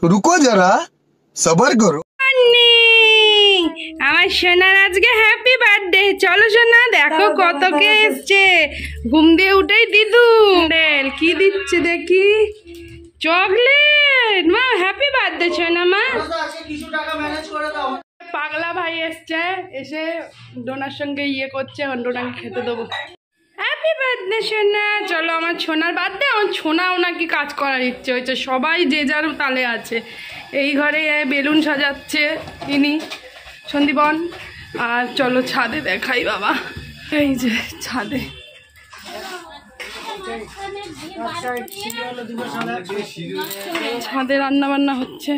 रुको जरा सबर करो। আমার সোনার আজকে হ্যাপি বার্থডে। চলো সোনা, দেখো কত কে এসছে। ঘুম দিয়ে উঠেই দিদু কি দিচ্ছে দেখি, চকলেট। মা হ্যাপি বার্থডে সোনা। মা পাগলা ভাই এসছে, এসে ডোনার সঙ্গে ইয়ে করছে, ডোনাকে খেতে দেবো। হ্যাপি বার্থডে সোনা। চলো, আমার সোনার বার্থডে, আমার সোনাও নাকি কাজ করার ইচ্ছে হয়েছে। সবাই যে যার তালে আছে। এই ঘরে বেলুন সাজাচ্ছে ইনি সন্দীপন। আর চলো ছাদে দেখাই বাবা, এই যে ছাদে ছাদে রান্না বান্না হচ্ছে।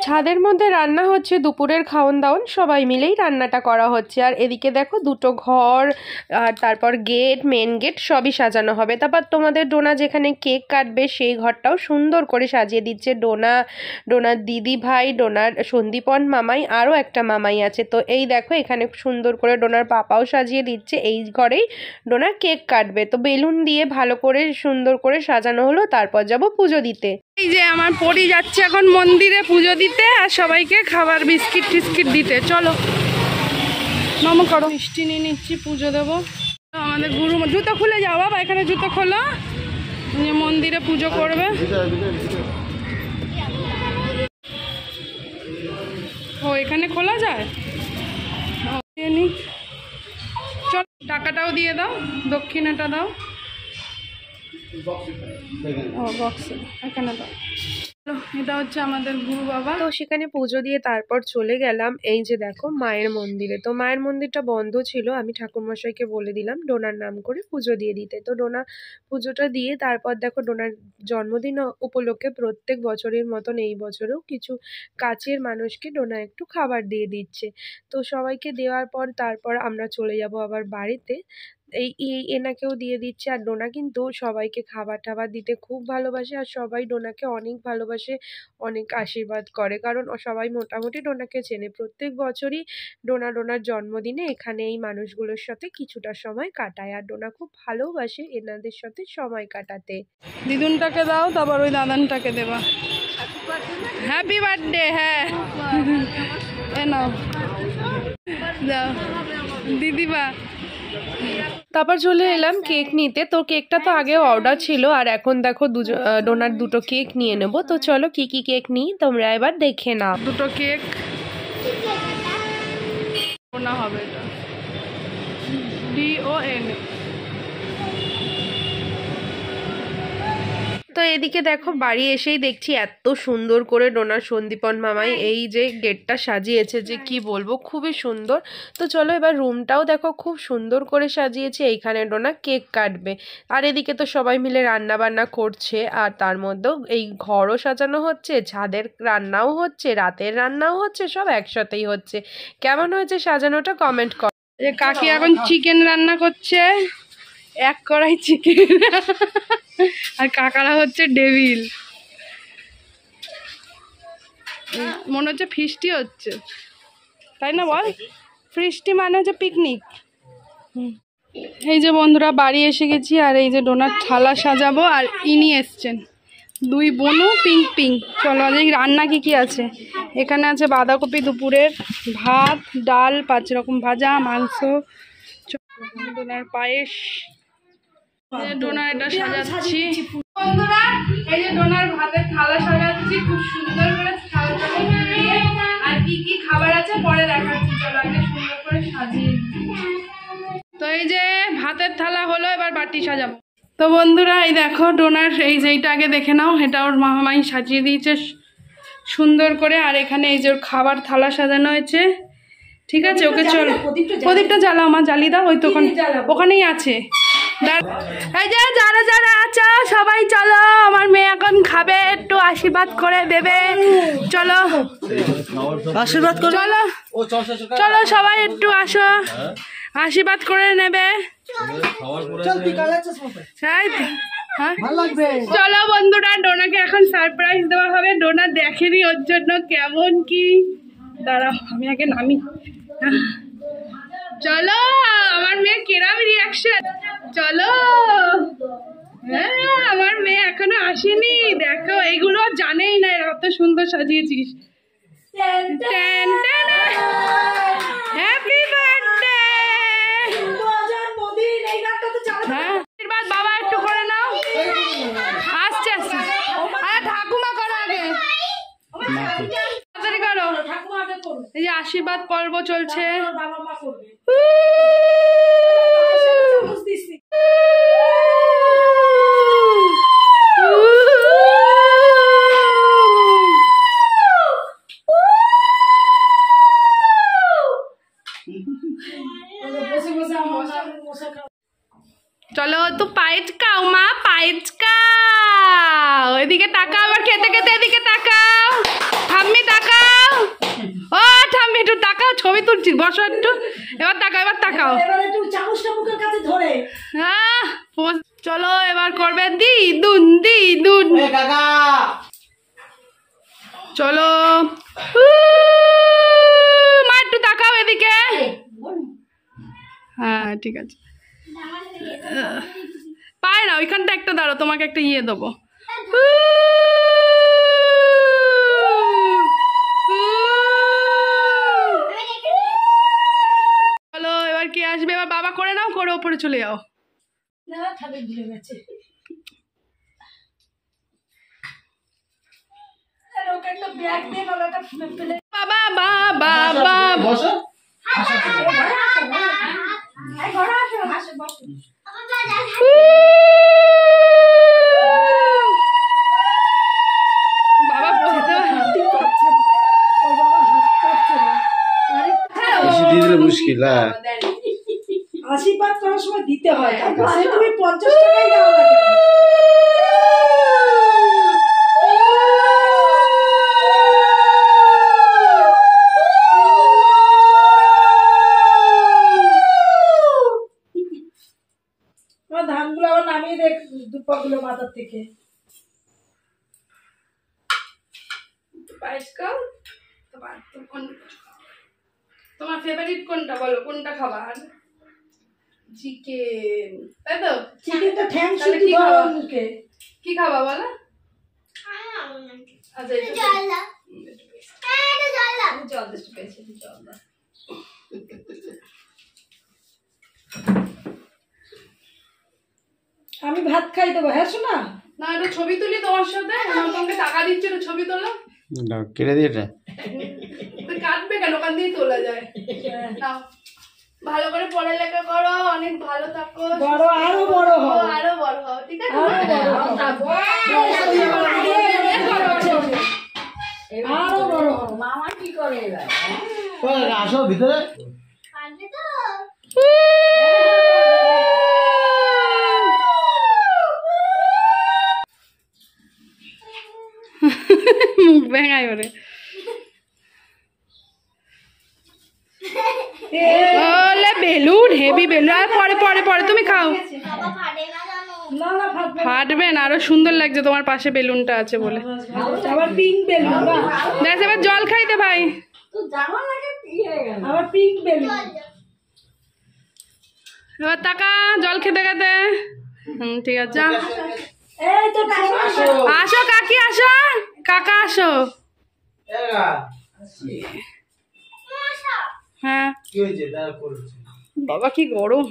ছাদের মধ্যে রান্না হচ্ছে, দুপুরের খাওন দাওন সবাই মিলেই রান্নাটা করা হচ্ছে। আর এদিকে দেখো দুটো ঘর, আর তারপর গেট, মেন গেট সবই সাজানো হবে। তারপর তোমাদের ডোনা যেখানে কেক কাটবে সেই ঘরটাও সুন্দর করে সাজিয়ে দিচ্ছে ডোনার দিদি ভাই, ডোনার সন্দীপন মামাই, আরও একটা মামাই আছে। তো এই দেখো এখানে সুন্দর করে ডোনার পাপাও সাজিয়ে দিচ্ছে। এই ঘরেই ডোনার কেক কাটবে। তো বেলুন দিয়ে ভালো করে সুন্দর করে সাজানো হলো। তারপর যাব পুজো দিতে। এই যে আমার পরি যাচ্ছে এখন মন্দিরে পুজো দিতে, আর সবাইকে খাবার বিস্কিট টিস্কিট দিতে। চলো মামা করো, মিষ্টি নিয়ে নিচ্ছি, পুজো দেবো। আমাদের গুরু, জুতো খুলে যাও বাবা, এখানে জুতো খোলো, মন্দিরে পুজো করবে। ও এখানে খোলা যায়। চল টাকাটাও দিয়ে দাও, দক্ষিণাটা দাও। এটা হচ্ছে আমাদের গুরু বাবা। তো সেখানে পুজো দিয়ে তারপর চলে গেলাম এই যে দেখো মায়ের মন্দিরে। তো মায়ের মন্দিরটা বন্ধ ছিল, আমি ঠাকুরমশাইকে বলে দিলাম ডোনার নাম করে পুজো দিয়ে দিতে। তো ডোনা পুজোটা দিয়ে তারপর দেখো ডোনার জন্মদিন উপলক্ষে প্রত্যেক বছরের মতন এই বছরেও কিছু কাছের মানুষকে ডোনা একটু খাবার দিয়ে দিচ্ছে। তো সবাইকে দেওয়ার পর তারপর আমরা চলে যাব আবার বাড়িতে। এই এনাকেও দিয়ে দিচ্ছে। আর ডোনা কিন্তু সবাইকে খাবার টাবার দিতে খুব ভালোবাসে, আর সবাই ডোনাকে অনেক ভালোবাসে, অনেক আশীর্বাদ করে, কারণ সবাই মোটামুটি ডোনাকে চেনে। প্রত্যেক বছরই ডোনার জন্মদিনে এখানে এই মানুষগুলোর সাথে কিছুটা সময় কাটায়, আর ডোনা খুব ভালোবাসে এনাদের সাথে সময় কাটাতে। দিদুনটাকে দাও, তারপর ওই দাদানটাকে দেবা। Happy birthday. হ্যাঁ নাও দাও দিদিবা। তারপর চলে এলাম কেক নিতে। তো কেকটা তো আগে অর্ডার ছিল, আর এখন দেখো ডোনার দুটো কেক নিয়ে নেব। তো চলো কি কি কেক নিই তোমরা এবার দেখে নাও। দুটো কেক না হবে, এটা DON। তো এদিকে দেখো বাড়ি এসেই দেখছি এত সুন্দর করে ডোনার সন্দীপন মামাই এই যে গেটটা সাজিয়েছে, যে কি বলবো, খুবই সুন্দর। তো চলো এবার রুমটাও দেখো খুব সুন্দর করে সাজিয়েছে। এইখানে ডোনা কেক কাটবে, আর এদিকে তো সবাই মিলে রান্না বান্না করছে, আর তার মধ্যেও এই ঘরও সাজানো হচ্ছে, ছাদের রান্নাও হচ্ছে, রাতের রান্নাও হচ্ছে, সব একসাথেই হচ্ছে। কেমন হয়েছে সাজানোটা কমেন্ট কর। যে কাকি এখন চিকেন রান্না করছে, এক কড়াই চিকেন, আর কাকারা হচ্ছে ডেভিল। মনে হচ্ছে ফিস্টি হচ্ছে, তাই না বল? ফিস্টি মানে হচ্ছে পিকনিক। এই যে বন্ধুরা বাড়ি এসে গেছি, আর এই যে ডোনার থালা সাজাবো, আর ইনি এসছেন দুই বোনু পিঙ্ক পিঙ্ক। চলো আজ রান্না কি কি আছে। এখানে আছে বাঁধাকপি দুপুরের, ভাত, ডাল, 5 রকম ভাজা, মাংস, ডোনার পায়েস। ডোনার এটা সাজাচ্ছি বন্ধুরা, এই যে ডোনার ভাতের থালা সাজাচ্ছি খুব সুন্দর করে। আর কি কি খাবার আছে পরে দেখাচ্ছি, চলো আগে সুন্দর করে সাজিয়ে। তো এই যে ভাতের থালা হলো, এবার বাটি সাজাবো। তো বন্ধুরা এই দেখো ডোনার এই যে এইটা আগে দেখে নাও, এটা ওর মামাই সাজিয়ে দিয়েছে সুন্দর করে। আর এখানে এই যে ওর খাবার থালা সাজানো হয়েছে, ঠিক আছে। ওকে চল প্রদীপটা জ্বালাও, আমার জ্বালিয়ে দাও, ওই তো ওখানেই আছে। এই যে যারা যারা আছো সবাই চলো, আমার মেয়ে এখন খাবে, একটু আশীর্বাদ করে দেবে। চলো আশীর্বাদ করো, চলো চলো সবাই একটু আসো, আশীর্বাদ করে নেবে। চলো বন্ধুরা, ডোনাকে এখন সারপ্রাইজ দেওয়া হবে। ডোনা দেখেনি ওর জন্য কেমন কি। দাঁড়াও আমি আগে নামি। চলো আমার মেয়ে কেরাম রিয়াকশন। চলো, হ্যাঁ আমার মেয়ে এখনো আসেনি, দেখো এগুলো জানেই না এত সুন্দর সাজিয়েছিস। Happy birthday. হ্যাঁ বাবা একটু করে নাও, আসছে আসছে। আরে ঠাকুমা করো আগে, তাড়াতাড়ি করো। এই যে আশীর্বাদ পর্ব চলছে। চলো তো পায়েস খাও মা, পায়েস খাও। এদিকে তাকাও, আবার খেতে খেতে এদিকে তাকাও। ঠাম্মি তাকাও, ও ঠাম্মি একটু তাকাও, ছবি তুলছি, বসো একটু। এবার তাকাও, এবার তাকাও। চলো এবার করবে দিদুন দিদুন। চলো মা একটু তাকাও এদিকে। হ্যাঁ ঠিক আছে, পায় না ওইখানটা একটা দাঁড়ো, তোমাকে একটা ইয়ে দেবো। চলো এবার কে আসবে, এবার বাবা করে নাও, করে ওপরে চলে যাও। বাবা বাবা বাবা মুশকিল। আশীর্বাদ করার সময় দিতে হয়, তুমি 50 টাকাই দাও না। ধানগুলো আবার নামিয়ে দেখ দুপাগুলো মাথার থেকে। তোমার ফেভারিট কোনটা বলো, কোনটা খাবার? চিকেন, তাই তো? চিকেনটা ঠ্যাং শুধু মুখে। কি খাবা বলো? আচ্ছা জল দিচ্ছি, পেয়েছি জল দাও। আমি ভাত খাই দেবো। হ্যাঁ শোনা, না একটু ছবি তুলি তোমার সাথে, তোমাকে টাকা দিচ্ছি, একটু ছবি তোলো। কেটে দিয়ে এটা তুই কাটবে কেন, ওখান দিয়েই তোলা যায়। নাও, ভালো করে পড়ালেখা করো, অনেক ভালো থাকো, বড় আরো বড় হও, আরো বড় হও, ঠিক আছে? আরো বড় হও। মামা কি করে এবার? আসো ভিতরে। মুখ ভেঙাই ওরে। ওলে বেলুন, হেভি বেলুন। আর পরে পরে পরে তুমি খাও। ফাটবে না, আরো সুন্দর লাগছে তোমার পাশে বেলুনটা আছে বলে। আবার পিঙ্ক বেলুন। দেখ এবার জল খাইতে ভাই, আবার পিঙ্ক বেলুন। এবার টাকা জল খেতে খেতে। ঠিক আছে, এই তো আসো কাকি, আসো কাকা, আসো। হ্যাঁ বাবা কি গরম।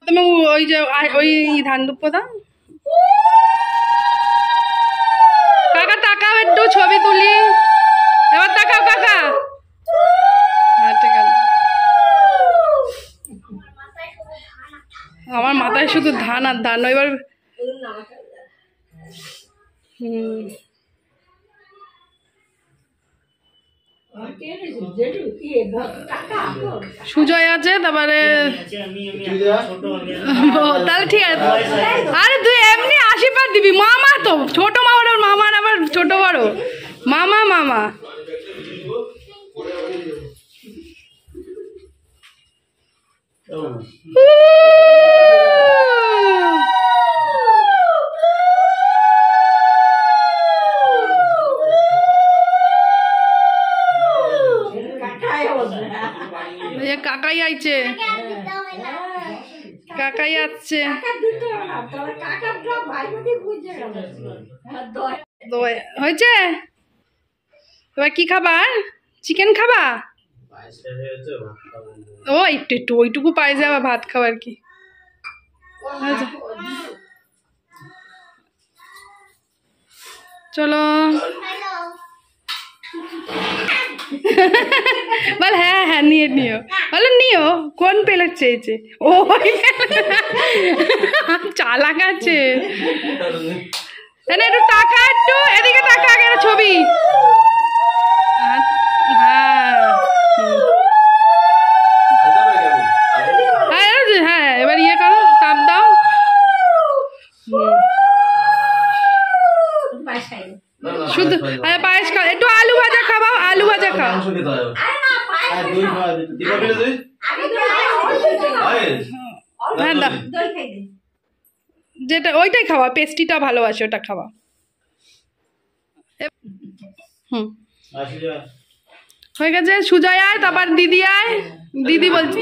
তুমি ওই যে ওই ধান দুপ্প দাও। কাকা তাকাও একটু, ছবি তুলি। এবার তাকাও কাকা। হ্যাঁ ঠিক আছে। আমার মাথায় শুধু ধান আর ধান। এবার সুজয় আছে, তারপরে তাহলে ঠিক আছে। আরে তুই এমনি আশীর্বাদ দিবি, মামা তো ছোট মামার, মামার আবার ছোট বড় মামা মামা। হয়েছে, কাকাই আসছে। হয়েছে, এবার কি খাবা? চিকেন খাবা? ও একটু একটু ওইটুকু পাই যাবা ভাত খাবার কি। চলো বল হ্যাঁ হ্যাঁ নিয়ে নিও, বলো নিও। কোন প্লেট চেয়েছে? ও চালাক আছে। একটু টাকা, একটু এদিকে টাকা, আগে ছবি। হ্যাঁ হ্যাঁ এবার ইয়ে করো, চাপ দাও। শুধু পায়েস খাও, একটু আলু ভাজা খাও, আলু ভাজা খাও। হ্যাঁ দাও, যেটা ওইটাই খাওয়া, পেস্ট্রিটা ভালোবাসে ওটা খাওয়া। হুম হয়ে গেছে। সুজয় আয়, তারপর দিদি আয়। দিদি বলছি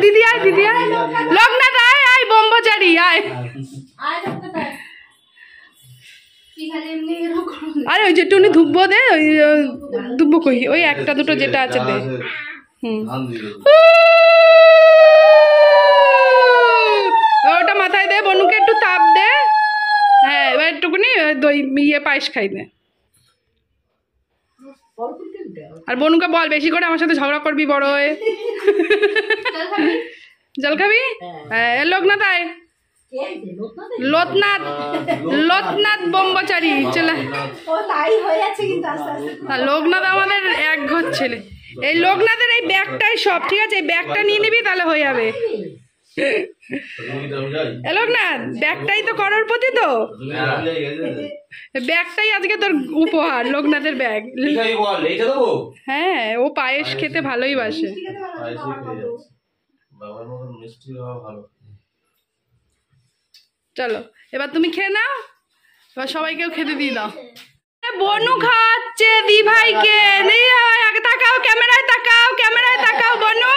দিদি আয়, দিদি আয়। লোকনাথ আয়, আয় ব্রহ্মচারী আয়। আরে ওই যেটুকুনি ধুবো দে, ওই ধুবো কই, ওই একটা দুটো যেটা আছে দে। ওটা মাথায় দে, বনুকে একটু তাপ দে। হ্যাঁ এবার একটুকুনি দই ইয়ে পায়েস খাই দে। আর বনুকে বল বেশি করে আমার সাথে ঝগড়া করবি বড় হয়ে। জল খাবি? হ্যাঁ লোকনাথ আয়, লোকনাথ, লোকনাথ ব্রহ্মচারী চলে। লোকনাথ আমাদের এক ঘর ছেলে। এই লোকনাথের এই ব্যাগটাই সব, ঠিক আছে? এই ব্যাগটা নিয়ে নিবি তাহলে হয়ে যাবে। লোকনাথ ব্যাগটাই তো করোড়পতি, তো ব্যাগটাই আজকে তোর উপহার, লোকনাথের ব্যাগ। হ্যাঁ ও পায়েস খেতে ভালোই বাসে। চলো এবার তুমি খেয়ে নাও, এবার সবাইকেও খেতে দিয়ে দাও। বনু খাচ্ছে দি ভাইকে। তাকাও ক্যামেরায়, তাকাও ক্যামেরায়, তাকাও বনু।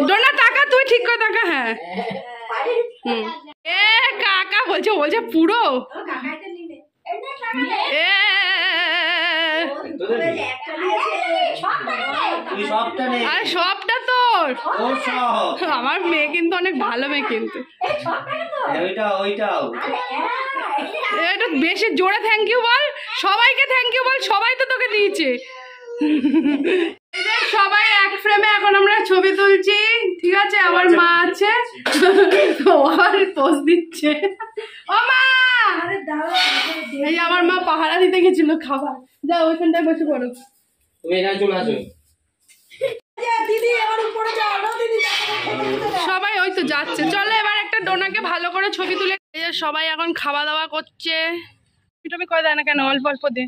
ডোনা তাকা, তুই ঠিক করে তাকা। হ্যাঁ এ কাকা বলছে, বলছে পুরো আরে সবটা তোর। আমার মেয়ে কিন্তু অনেক ভালো মেয়ে, কিন্তু এটা বেশি জোরে থ্যাংক ইউ বল, সবাইকে থ্যাংক ইউ বল, সবাই তো তোকে দিয়েছে। সবাই এক ফ্রেমে এখন আমরা ছবি তুলছি, ঠিক আছে? আমার মা আছে, ও আবার পোজ দিচ্ছে। ও মা, এই আমার মা পাহারা দিতে গেছিল খাবার। যাও ওইখানটায় বসে পড়ো। সবাই ওই তো যাচ্ছে। চলো এবার একটা ডোনাকে ভালো করে ছবি তুলে। সবাই এখন খাওয়া দাওয়া করছে। তুমি করে দেয় না কেন? অল্প অল্প দে।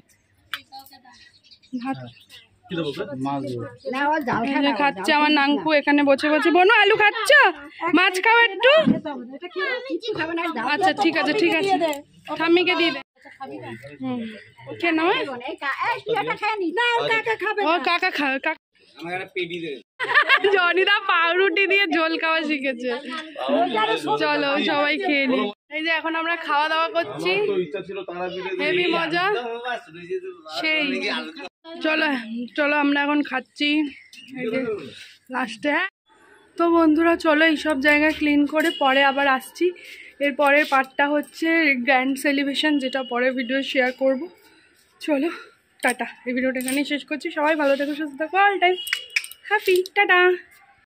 খাচ্ছে আমার নাঙ্কু এখানে বসে বসে। বনু আলু খাচ্ছ? মাছ খাও একটু? আচ্ছা ঠিক আছে, ঠিক আছে, ঠাম্মিকে দিয়ে দে। খেয়ে নাও। ও কাকা খাবে, জনিদা পাউরুটি দিয়ে ঝোল খাওয়া শিখেছে। চলো সবাই খেয়ে নি। এই যে এখন আমরা খাওয়া দাওয়া করছি, হেভি মজা সেই। চলো চলো আমরা এখন খাচ্ছি লাস্টে। হ্যাঁ তো বন্ধুরা চলো এইসব জায়গা ক্লিন করে পরে আবার আসছি। এর পরের পার্টটা হচ্ছে গ্র্যান্ড সেলিব্রেশন, যেটা পরের ভিডিও শেয়ার করব। চলো টাটা, এই ভিডিওটা এখানেই শেষ করছি। সবাই ভালো থেকো, সুস্থ থাকো, অল টাইম হ্যাপি, টাটা।